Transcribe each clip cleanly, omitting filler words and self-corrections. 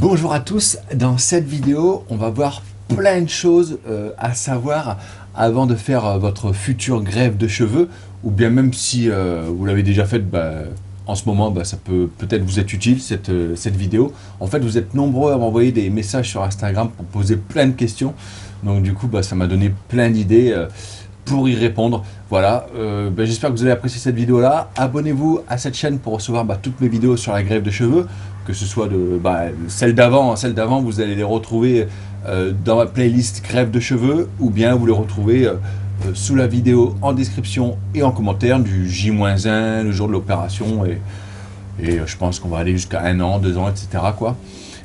Bonjour à tous, dans cette vidéo on va voir plein de choses à savoir avant de faire votre future greffe de cheveux, ou bien même si vous l'avez déjà faite, en ce moment ça peut peut-être vous être utile cette vidéo. En fait vous êtes nombreux à m'envoyer des messages sur Instagram pour poser plein de questions, donc du coup ça m'a donné plein d'idées pour y répondre. Voilà, j'espère que vous avez apprécié cette vidéo là. Abonnez-vous à cette chaîne pour recevoir toutes mes vidéos sur la greffe de cheveux, que ce soit celles d'avant, vous allez les retrouver dans ma playlist greffe de cheveux, ou bien vous les retrouvez sous la vidéo en description et en commentaire du J-1, le jour de l'opération, et je pense qu'on va aller jusqu'à 1 an, 2 ans, etc. quoi.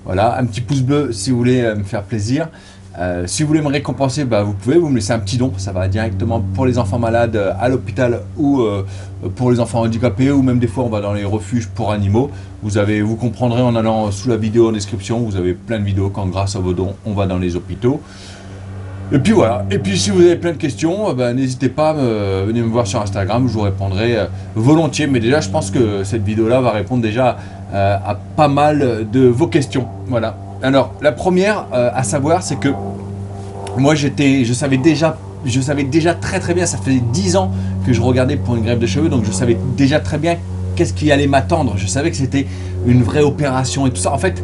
Voilà, un petit pouce bleu si vous voulez me faire plaisir. Si vous voulez me récompenser, vous pouvez, vous me laissez un petit don, ça va directement pour les enfants malades à l'hôpital, ou pour les enfants handicapés, ou même des fois on va dans les refuges pour animaux. Vous comprendrez en allant sous la vidéo en description, vous avez plein de vidéos quand grâce à vos dons on va dans les hôpitaux. Et puis voilà, et puis si vous avez plein de questions, n'hésitez pas à venir me voir sur Instagram, je vous répondrai volontiers. Mais déjà je pense que cette vidéo là va répondre déjà à pas mal de vos questions. Voilà. Alors la première à savoir, c'est que moi je savais déjà très bien, ça faisait 10 ans que je regardais pour une greffe de cheveux, donc je savais déjà très bien qu'est-ce qui allait m'attendre. Je savais que c'était une vraie opération et tout ça. En fait,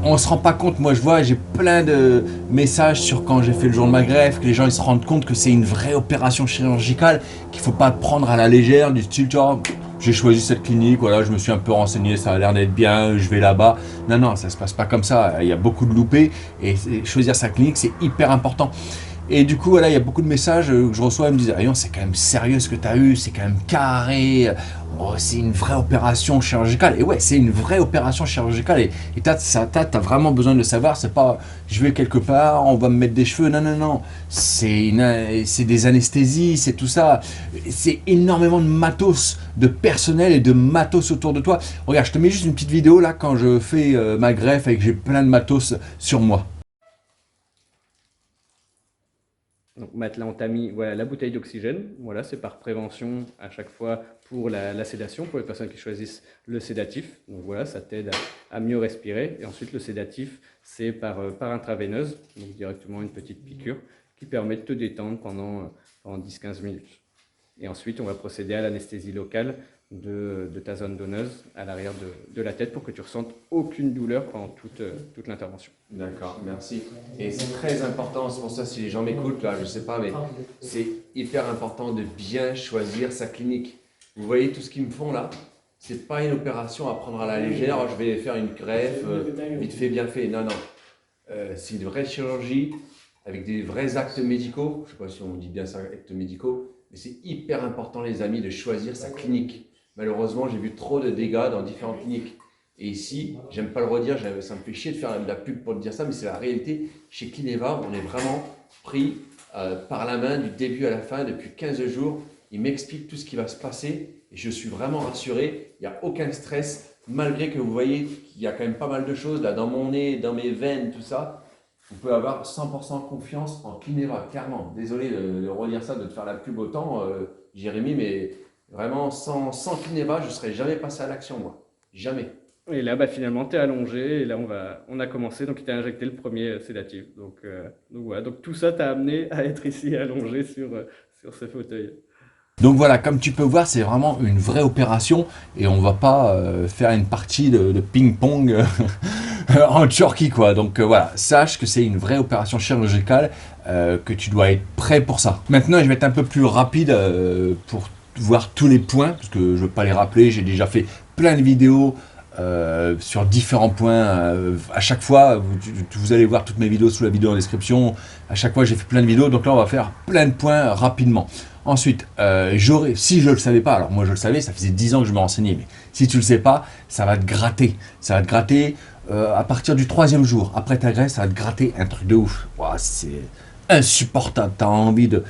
on se rend pas compte. Moi j'ai plein de messages sur quand j'ai fait le jour de ma greffe, que les gens ils se rendent compte que c'est une vraie opération chirurgicale, qu'il faut pas prendre à la légère, du style genre j'ai choisi cette clinique, voilà, je me suis un peu renseigné, ça a l'air d'être bien, je vais là-bas. Non, ça se passe pas comme ça, il y a beaucoup de loupés, et choisir sa clinique c'est hyper important. Et du coup, voilà, il y a beaucoup de messages que je reçois, ils me disent « c'est quand même sérieux ce que tu as eu, c'est quand même carré, c'est une vraie opération chirurgicale. » Et ouais, c'est une vraie opération chirurgicale, et t'as vraiment besoin de le savoir. C'est pas « je vais quelque part, on va me mettre des cheveux », non. C'est des anesthésies, c'est tout ça. C'est énormément de matos, de personnel et de matos autour de toi. Regarde, je te mets juste une petite vidéo là, quand je fais ma greffe et que j'ai plein de matos sur moi. Donc Matt, là on t'a mis la bouteille d'oxygène, voilà, c'est par prévention à chaque fois pour la sédation, pour les personnes qui choisissent le sédatif. Donc voilà, ça t'aide à mieux respirer. Et ensuite le sédatif, c'est par intraveineuse, donc directement une petite piqûre qui permet de te détendre pendant 10-15 minutes. Et ensuite on va procéder à l'anesthésie locale de ta zone donneuse à l'arrière de la tête pour que tu ressentes aucune douleur pendant toute l'intervention. D'accord, merci. Et c'est très important, c'est pour ça si les gens m'écoutent là, je sais pas, mais c'est hyper important de bien choisir sa clinique. Vous voyez tout ce qu'ils me font là, c'est pas une opération à prendre à la légère, je vais faire une greffe, vite fait, bien fait. Non. C'est une vraie chirurgie avec des vrais actes médicaux. Je sais pas si on dit bien ça, actes médicaux, mais c'est hyper important les amis de choisir sa clinique. Malheureusement, j'ai vu trop de dégâts dans différentes cliniques. Et ici, j'aime pas le redire, ça me fait chier de faire de la pub pour dire ça, mais c'est la réalité. Chez Clineva, on est vraiment pris par la main du début à la fin depuis 15 jours. Ils m'expliquent tout ce qui va se passer et je suis vraiment rassuré. Il n'y a aucun stress, malgré que vous voyez qu'il y a quand même pas mal de choses là dans mon nez, dans mes veines, tout ça. Vous pouvez avoir 100% confiance en Clineva, clairement. Désolé de redire ça, de te faire la pub autant, Jérémy, mais vraiment, sans Clineva, je ne serais jamais passé à l'action, moi. Jamais. Et là, finalement, tu es allongé, et là, on a commencé, donc il t'a injecté le premier sédatif. Donc voilà, donc tout ça t'a amené à être ici allongé sur ce fauteuil. Donc voilà, comme tu peux voir, c'est vraiment une vraie opération, et on va pas faire une partie de ping-pong en Turquie, quoi. Donc voilà, sache que c'est une vraie opération chirurgicale, que tu dois être prêt pour ça. Maintenant, je vais être un peu plus rapide pour voir tous les points, parce que je ne veux pas les rappeler, j'ai déjà fait plein de vidéos sur différents points. À chaque fois, vous allez voir toutes mes vidéos sous la vidéo en description. À chaque fois, j'ai fait plein de vidéos, donc là, on va faire plein de points rapidement. Ensuite, si je ne le savais pas, alors moi je le savais, ça faisait 10 ans que je me renseignais, mais si tu ne le sais pas, ça va te gratter. Ça va te gratter à partir du 3e jour. Après ta greffe, ça va te gratter un truc de ouf. Wow, c'est insupportable, tu as envie de...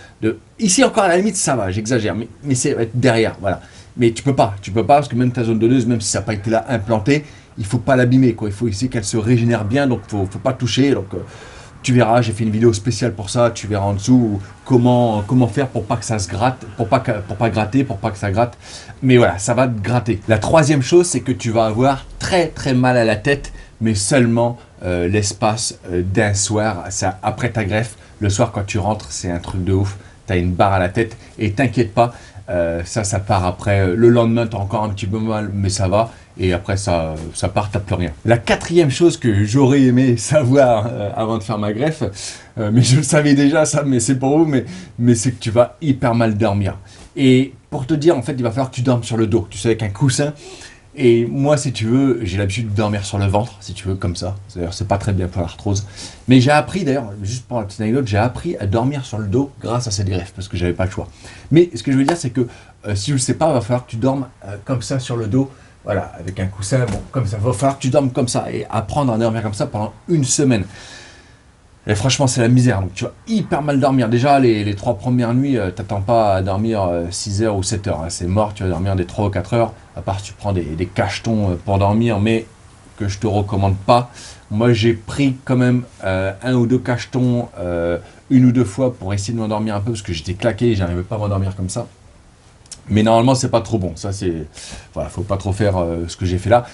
Ici encore à la limite ça va, j'exagère, mais c'est derrière, voilà. Mais tu peux pas parce que même ta zone donneuse, même si ça n'a pas été là implanté, il faut pas l'abîmer, quoi. Il faut essayer qu'elle se régénère bien, donc faut pas toucher. Donc tu verras, j'ai fait une vidéo spéciale pour ça, tu verras en dessous comment faire pour pas que ça se gratte, pour pas que ça gratte. Mais voilà, ça va te gratter. La 3e chose, c'est que tu vas avoir très mal à la tête mais seulement l'espace d'un soir. Ça, après ta greffe, le soir quand tu rentres, c'est un truc de ouf. Tu as une barre à la tête et t'inquiète pas, ça part après. Le lendemain, tu as encore un petit peu mal, mais ça va. Et après, ça part, t'as plus rien. La quatrième chose que j'aurais aimé savoir avant de faire ma greffe, mais je le savais déjà ça, mais c'est pour vous, mais c'est que tu vas hyper mal dormir. Et pour te dire, en fait, il va falloir que tu dormes sur le dos, tu sais, avec un coussin. Et moi, si tu veux, j'ai l'habitude de dormir sur le ventre, si tu veux, comme ça. D'ailleurs, c'est pas très bien pour l'arthrose. Mais j'ai appris, d'ailleurs, juste pour la petite anecdote, j'ai appris à dormir sur le dos grâce à cette greffe, parce que j'avais pas le choix. Mais ce que je veux dire, c'est que si tu le sais pas, il va falloir que tu dormes comme ça sur le dos. Voilà, avec un coussin, bon, comme ça. Il va falloir que tu dormes comme ça et apprendre à dormir comme ça pendant une semaine. Et franchement, c'est la misère. Donc, tu vas hyper mal dormir. Déjà, les 3 premières nuits, t'attends pas à dormir 6 heures ou 7 heures. Hein. C'est mort, tu vas dormir des 3 ou 4 heures. À part si tu prends des cachetons pour dormir, mais que je te recommande pas. Moi, j'ai pris quand même 1 ou 2 cachetons 1 ou 2 fois pour essayer de m'endormir un peu parce que j'étais claqué et j'arrivais pas à m'endormir comme ça. Mais normalement, c'est pas trop bon. Ça, c'est. Voilà, faut pas trop faire ce que j'ai fait là.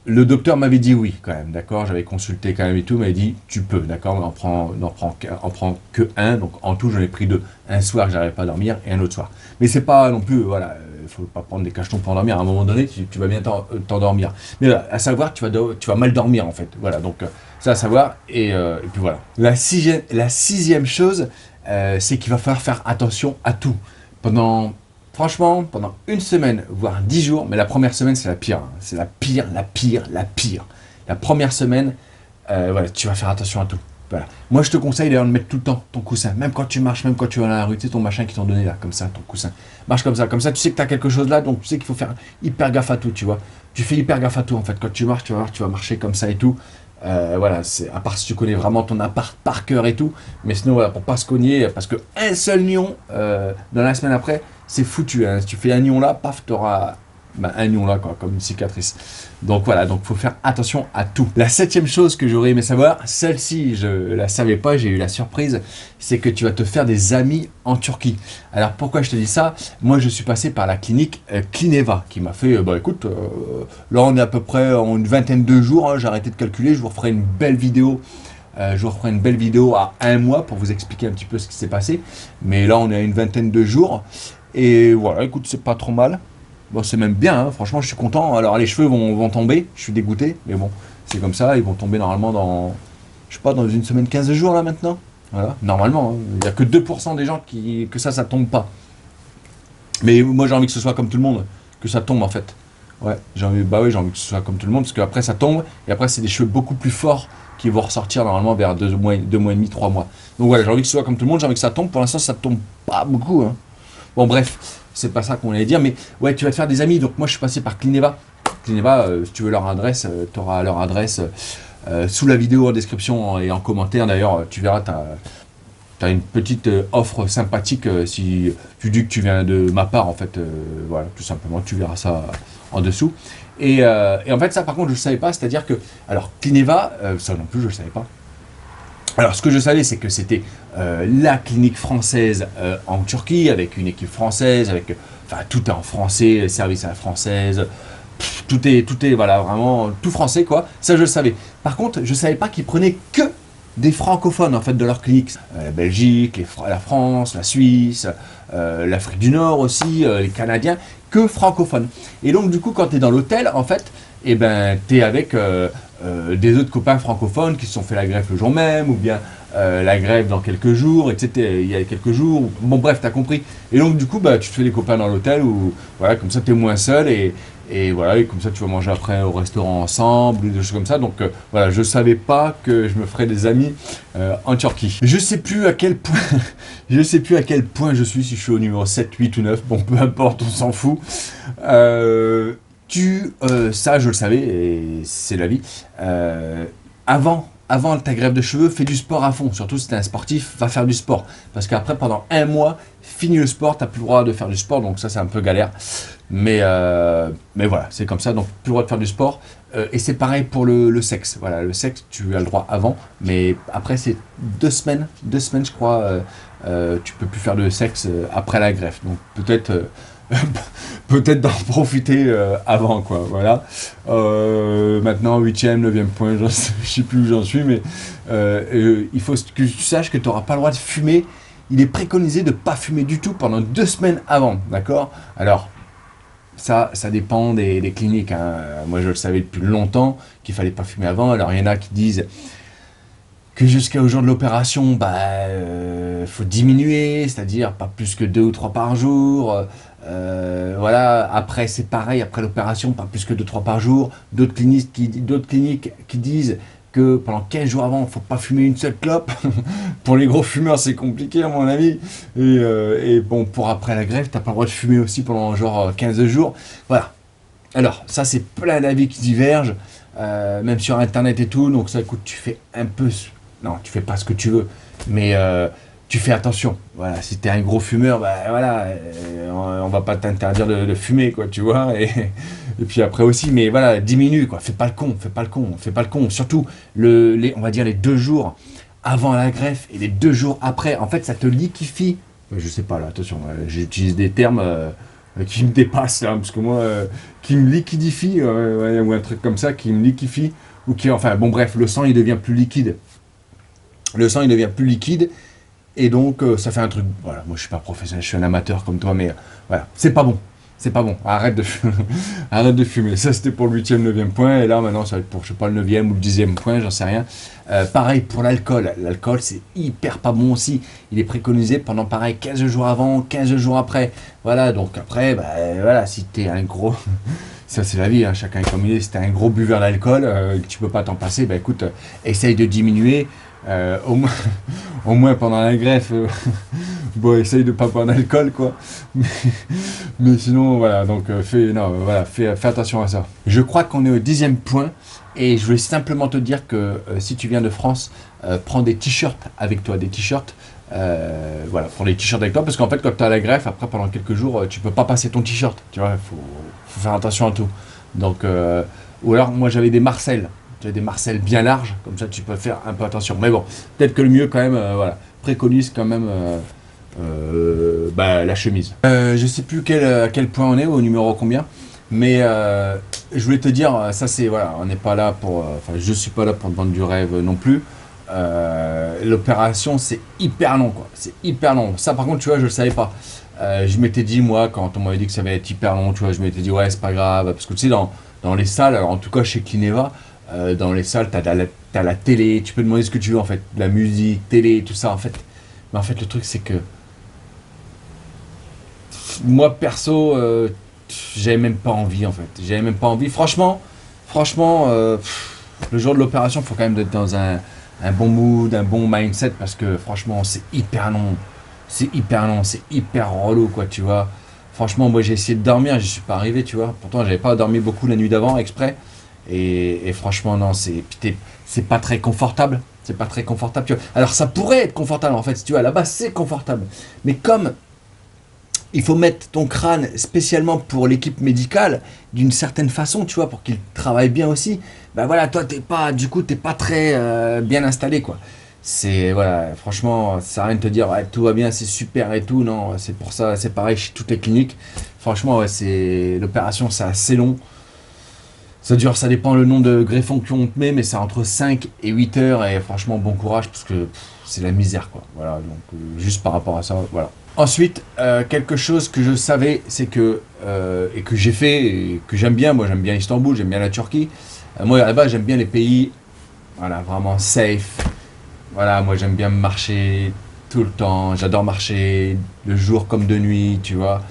Le docteur m'avait dit oui, quand même, d'accord. J'avais consulté quand même et tout, m'avait dit tu peux, d'accord. On en prend que 1. Donc en tout, j'en ai pris 2. Un soir, j'arrivais pas à dormir et un autre soir. Mais c'est pas non plus, voilà, faut pas prendre des cachetons pour dormir. À un moment donné, tu vas bien t'endormir. Mais voilà, à savoir, tu vas mal dormir en fait. Voilà, donc ça à savoir. Et puis voilà. La sixième chose, c'est qu'il va falloir faire attention à tout. Franchement, pendant une semaine, voire 10 jours, mais la première semaine, c'est la pire. Hein. C'est la pire. La première semaine, voilà, tu vas faire attention à tout. Voilà. Moi, je te conseille d'ailleurs de mettre tout le temps ton coussin. Même quand tu marches, même quand tu vas dans la rue, tu sais, ton machin qu'ils t'ont donné là, comme ça, ton coussin. Marche comme ça. Comme ça, tu sais que tu as quelque chose là, donc tu sais qu'il faut faire hyper gaffe à tout, tu vois. Tu fais hyper gaffe à tout, en fait. Quand tu marches, tu vas voir, tu vas marcher comme ça et tout. Voilà, à part si tu connais vraiment ton appart par cœur et tout. Mais sinon, voilà, pour pas se cogner, parce que un seul nion, dans la semaine après, c'est foutu. Hein. Si tu fais un nion là, paf, tu auras un nion là, quoi, comme une cicatrice. Donc voilà, donc faut faire attention à tout. La 7e chose que j'aurais aimé savoir, celle-ci, je la savais pas, j'ai eu la surprise, c'est que tu vas te faire des amis en Turquie. Alors pourquoi je te dis ça? Moi, je suis passé par la clinique Clineva, qui m'a fait, bah écoute, là on est à peu près en une vingtaine de jours, hein, j'ai arrêté de calculer, je vous referai une belle vidéo. Je vous referai une belle vidéo à 1 mois pour vous expliquer un petit peu ce qui s'est passé. Mais là, on est à une vingtaine de jours. Et voilà, écoute, c'est pas trop mal. Bon, c'est même bien, hein. Franchement, je suis content. Alors, les cheveux vont tomber, je suis dégoûté, mais bon, c'est comme ça, ils vont tomber normalement dans, je sais pas, dans une semaine, 15 jours là maintenant. Voilà, normalement, hein. Il n'y a que 2% des gens que ça tombe pas. Mais moi, j'ai envie que ce soit comme tout le monde, que ça tombe en fait. Ouais, j'ai envie que ce soit comme tout le monde, parce qu'après ça tombe, et après, c'est des cheveux beaucoup plus forts qui vont ressortir normalement vers 2 mois et demi, 3 mois. Donc voilà, j'ai envie que ce soit comme tout le monde, j'ai envie que ça tombe. Pour l'instant, ça tombe pas beaucoup, hein. Bon, bref, c'est pas ça qu'on allait dire, mais ouais, tu vas te faire des amis. Donc moi, je suis passé par Clineva. Clineva, si tu veux leur adresse, tu auras leur adresse sous la vidéo en description et en commentaire. D'ailleurs, tu verras, tu as une petite offre sympathique si tu dis que tu viens de ma part, en fait. Voilà, tout simplement, tu verras ça en dessous. Et en fait, ça, par contre, je ne savais pas. C'est-à-dire que, alors, Clineva, ça non plus, je ne savais pas. Alors, ce que je savais, c'est que c'était la clinique française en Turquie, avec une équipe française, enfin, tout est en français, service à la française, tout est, voilà, vraiment, tout français, quoi. Ça, je le savais. Par contre, je ne savais pas qu'ils prenaient que des francophones, en fait, de leur clinique. La Belgique, la France, la Suisse, l'Afrique du Nord aussi, les Canadiens, que francophones. Et donc, du coup, quand tu es dans l'hôtel, en fait, eh ben, tu es avec des autres copains francophones qui se sont fait la greffe le jour même, ou bien la greffe dans quelques jours, etc. Il y a quelques jours. Bon, bref, tu as compris. Et donc, du coup, bah, tu te fais des copains dans l'hôtel, ou voilà, comme ça, tu es moins seul, et voilà, et comme ça, tu vas manger après au restaurant ensemble, ou des choses comme ça. Donc, voilà, je savais pas que je me ferais des amis en Turquie. Je sais plus à quel point, je suis, si je suis au numéro 7, 8 ou 9. Bon, peu importe, on s'en fout. Ça, je le savais, et c'est la vie. Avant ta greffe de cheveux, fais du sport à fond. Surtout si tu es un sportif, va faire du sport. Parce qu'après, pendant 1 mois, fini le sport, tu n'as plus le droit de faire du sport. Donc ça, c'est un peu galère. Mais voilà, c'est comme ça. Donc, plus le droit de faire du sport. Et c'est pareil pour le sexe. Voilà, le sexe, tu as le droit avant. Mais après, c'est 2 semaines, je crois. Tu peux plus faire de sexe après la greffe. Donc peut-être peut-être d'en profiter avant, quoi, voilà. Maintenant, 8e, 9e point, je sais plus où j'en suis, mais il faut que tu saches que tu n'auras pas le droit de fumer. Il est préconisé de ne pas fumer du tout pendant 2 semaines avant, d'accord? Alors, ça dépend des cliniques, hein. Moi, je le savais depuis longtemps qu'il fallait pas fumer avant. Alors, il y en a qui disent que jusqu'au jour de l'opération, faut diminuer, c'est-à-dire pas plus que 2 ou 3 par jour. Voilà, après c'est pareil, après l'opération, pas plus que 2-3 par jour. D'autres cliniques qui disent que pendant 15 jours avant, il ne faut pas fumer une seule clope. Pour les gros fumeurs, c'est compliqué à mon avis. Et bon, pour après la greffe, tu n'as pas le droit de fumer aussi pendant genre 15 jours. Voilà. Alors, ça c'est plein d'avis qui divergent, même sur internet et tout. Donc ça, écoute, tu fais un peu... Non, tu fais pas ce que tu veux, mais tu fais attention. Voilà, si tu es un gros fumeur, voilà, on va pas t'interdire de fumer, quoi, tu vois. Et puis après aussi, mais voilà, diminue, quoi. Fais pas le con, fais pas le con, fais pas le con. Surtout, on va dire les 2 jours avant la greffe et les 2 jours après. En fait, ça te liquéfie. Je sais pas, là, attention, j'utilise des termes qui me dépassent, là, parce que moi, qui me liquidifie, ou un truc comme ça, qui me liquéfie, ou qui, enfin, bon, bref, le sang, il devient plus liquide. Le sang, il devient plus liquide, et donc, ça fait un truc... Voilà, moi, je suis pas professionnel, je suis un amateur comme toi, mais voilà, c'est pas bon. C'est pas bon, arrête de fumer. Arrête de fumer. Ça, c'était pour le 8e, 9e point, et là, maintenant, ça va être pour, je sais pas, le 9e ou le 10e point, j'en sais rien. Pareil pour l'alcool. L'alcool, c'est hyper pas bon aussi. Il est préconisé pendant, pareil, 15 jours avant, 15 jours après. Voilà, donc après, voilà, si t'es un gros... Ça, c'est la vie, hein, chacun est comme il est. Si t'es un gros buveur d'alcool, que tu peux pas t'en passer, écoute, essaye de diminuer. Au moins pendant la greffe, bon, essaye de pas boire d'alcool, quoi. Mais sinon, voilà, donc fais attention à ça. Je crois qu'on est au 10e point, et je voulais simplement te dire que si tu viens de France, prends des t-shirts avec toi, des t-shirts. Voilà, prends des t-shirts avec toi, parce qu'en fait, quand tu as la greffe, après pendant quelques jours, tu peux pas passer ton t-shirt, tu vois, faut faire attention à tout. Donc, ou alors, moi j'avais des Marcel. Tu as des Marcel bien larges, comme ça tu peux faire un peu attention. Mais bon, peut-être que le mieux quand même, voilà, préconise quand même la chemise. Je sais plus à quel point on est, au numéro combien, mais je voulais te dire, ça c'est, voilà, on n'est pas là pour, enfin je suis pas là pour te vendre du rêve non plus. L'opération c'est hyper long, quoi, c'est hyper long. Ça par contre, tu vois, je le savais pas. Je m'étais dit, moi, quand on m'avait dit que ça allait être hyper long, tu vois, je m'étais dit, ouais, c'est pas grave, parce que tu sais, dans les salles, alors, en tout cas chez Clineva, dans les salles, t'as la télé, tu peux demander ce que tu veux en fait, la musique, télé, tout ça en fait. Mais en fait, le truc c'est que moi perso, j'avais même pas envie en fait. J'avais même pas envie. Franchement, le jour de l'opération, il faut quand même être dans un bon mood, un bon mindset parce que franchement, c'est hyper long. C'est hyper long, c'est hyper relou quoi, tu vois. Franchement, moi j'ai essayé de dormir, j'y suis pas arrivé, tu vois. Pourtant, j'avais pas dormi beaucoup la nuit d'avant exprès. Et franchement, non, c'est pas très confortable. C'est pas très confortable, tu vois. Alors, ça pourrait être confortable, en fait, si tu vois, à la base, c'est confortable. Mais comme il faut mettre ton crâne spécialement pour l'équipe médicale, d'une certaine façon, tu vois, pour qu'il travaille bien aussi, voilà, toi, t'es pas très bien installé, quoi. Voilà, franchement, ça sert à rien de te dire, ouais, tout va bien, c'est super et tout. Non, c'est pour ça, c'est pareil chez toutes les cliniques. Franchement, ouais, l'opération, c'est assez long. Ça dépend le nombre de greffons qu'on te met, mais c'est entre 5 et 8 heures, et franchement, bon courage, parce que c'est la misère, quoi. Voilà, donc juste par rapport à ça, voilà. Ensuite, quelque chose que je savais, c'est que, et que j'ai fait, et que j'aime bien, moi j'aime bien Istanbul, j'aime bien la Turquie. Moi, à la base, j'aime bien les pays, voilà, vraiment safe. Voilà, moi j'aime bien marcher tout le temps, j'adore marcher, de jour comme de nuit, tu vois.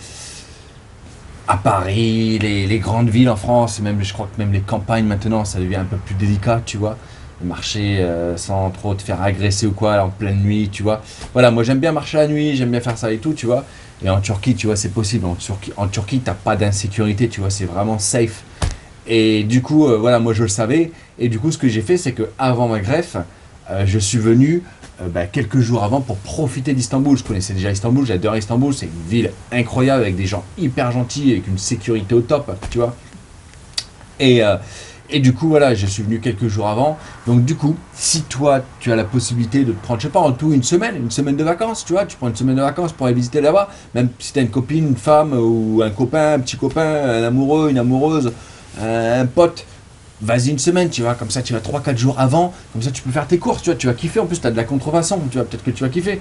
À Paris, les grandes villes en France, même, je crois que même les campagnes maintenant, ça devient un peu plus délicat, tu vois. Marcher sans trop te faire agresser ou quoi, en pleine nuit, tu vois. Voilà, moi j'aime bien marcher la nuit, j'aime bien faire ça et tout, tu vois. Et en Turquie, tu vois, c'est possible. En Turquie, t'as pas d'insécurité, tu vois, c'est vraiment safe. Et du coup, voilà, moi je le savais. Et du coup, ce que j'ai fait, c'est que avant ma greffe, je suis venu quelques jours avant pour profiter d'Istanbul. Je connaissais déjà Istanbul, j'adore Istanbul, c'est une ville incroyable avec des gens hyper gentils, avec une sécurité au top, tu vois. Et Et du coup, voilà, je suis venu quelques jours avant. Donc du coup, si toi, tu as la possibilité de te prendre, je sais pas, en tout une semaine de vacances, tu vois, tu prends une semaine de vacances pour aller visiter là-bas, même si tu as une copine, une femme, ou un copain, un petit copain, un amoureux, une amoureuse, un pote, vas-y une semaine, tu vois, comme ça tu vas 3 4 jours avant, comme ça tu peux faire tes courses, tu vois, tu vas kiffer, en plus tu as de la contrefaçon, tu vois, peut-être que tu vas kiffer,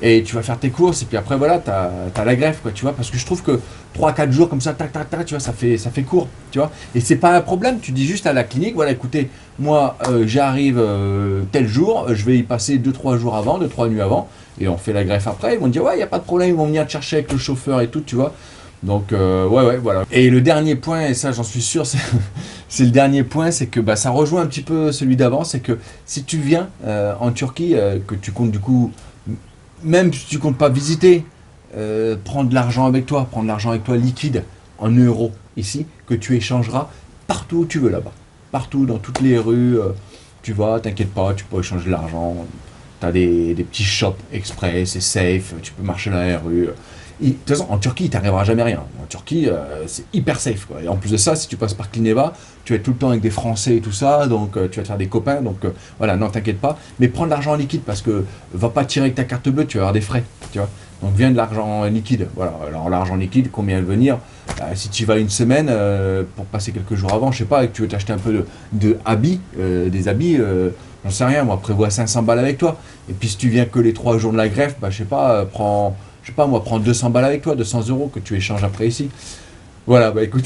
et tu vas faire tes courses, et puis après voilà, tu as la greffe, quoi, tu vois, parce que je trouve que 3 4 jours comme ça, tac, tac, tac, tu vois, ça fait court, tu vois, et c'est pas un problème, tu dis juste à la clinique, voilà, écoutez, moi j'arrive tel jour, je vais y passer 2 3 jours avant, 2 3 nuits avant, et on fait la greffe après, ils vont dire, ouais, il n'y a pas de problème, ils vont venir te chercher avec le chauffeur et tout, tu vois. Donc, ouais, voilà. Et le dernier point, et ça j'en suis sûr, c'est le dernier point, c'est que bah, ça rejoint un petit peu celui d'avant, c'est que si tu viens en Turquie, que tu comptes du coup, même si tu comptes pas visiter, prendre de l'argent avec toi, prendre de l'argent avec toi liquide, en euros, ici, que tu échangeras partout où tu veux là-bas. Partout, dans toutes les rues, tu vas, t'inquiète pas, tu peux échanger de l'argent. T'as des petits shops exprès, c'est safe, tu peux marcher dans la rue. De toute façon, en Turquie, il t'arrivera jamais rien. En Turquie, c'est hyper safe, quoi. Et en plus de ça, si tu passes par Clineva, tu vas être tout le temps avec des Français et tout ça, donc tu vas te faire des copains. Donc voilà, non, t'inquiète pas. Mais prends de l'argent en liquide parce que va pas tirer avec ta carte bleue, tu vas avoir des frais, tu vois. Donc viens de l'argent en liquide. Voilà. Alors l'argent liquide, combien va venir? Si tu vas une semaine pour passer quelques jours avant, je sais pas, et que tu veux t'acheter un peu de habits, des habits. J'en sais rien, moi, prévois 500 balles avec toi. Et puis si tu viens que les 3 jours de la greffe, bah je sais pas, prends 200 balles avec toi, 200 euros que tu échanges après ici. Voilà, bah écoute,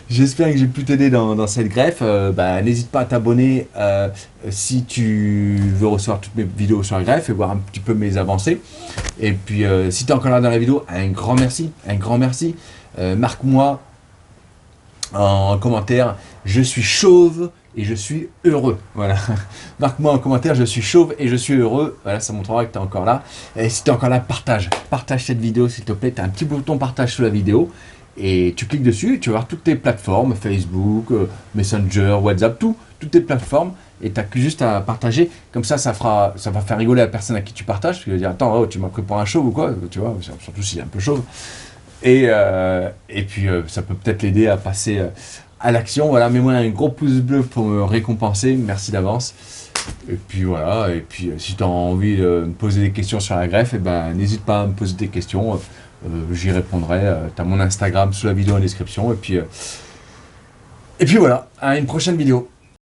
j'espère que j'ai pu t'aider dans cette greffe. Bah, n'hésite pas à t'abonner si tu veux recevoir toutes mes vidéos sur la greffe et voir un petit peu mes avancées. Et puis, si tu es encore là dans la vidéo, un grand merci, un grand merci. Marque-moi en commentaire, je suis chauve et je suis heureux. Voilà. Marque-moi en commentaire, je suis chauve et je suis heureux. Voilà, ça montrera que tu es encore là. Et si tu es encore là, partage. Partage cette vidéo, s'il te plaît. Tu as un petit bouton partage sous la vidéo. Et tu cliques dessus, tu vas voir toutes tes plateformes, Facebook, Messenger, WhatsApp, toutes tes plateformes. Et tu as juste à partager. Comme ça va faire rigoler la personne à qui tu partages. Parce qu'il va dire, attends, oh, tu m'as pris pour un chauve ou quoi? Tu vois, surtout s'il est un peu chauve. Et puis, ça peut peut-être l'aider à passer à l'action. Voilà, mets-moi un gros pouce bleu pour me récompenser. Merci d'avance. Et puis voilà, et puis si tu as envie de me poser des questions sur la greffe, eh ben, n'hésite pas à me poser des questions. J'y répondrai. Tu as mon Instagram sous la vidéo en description. Et puis voilà, à une prochaine vidéo.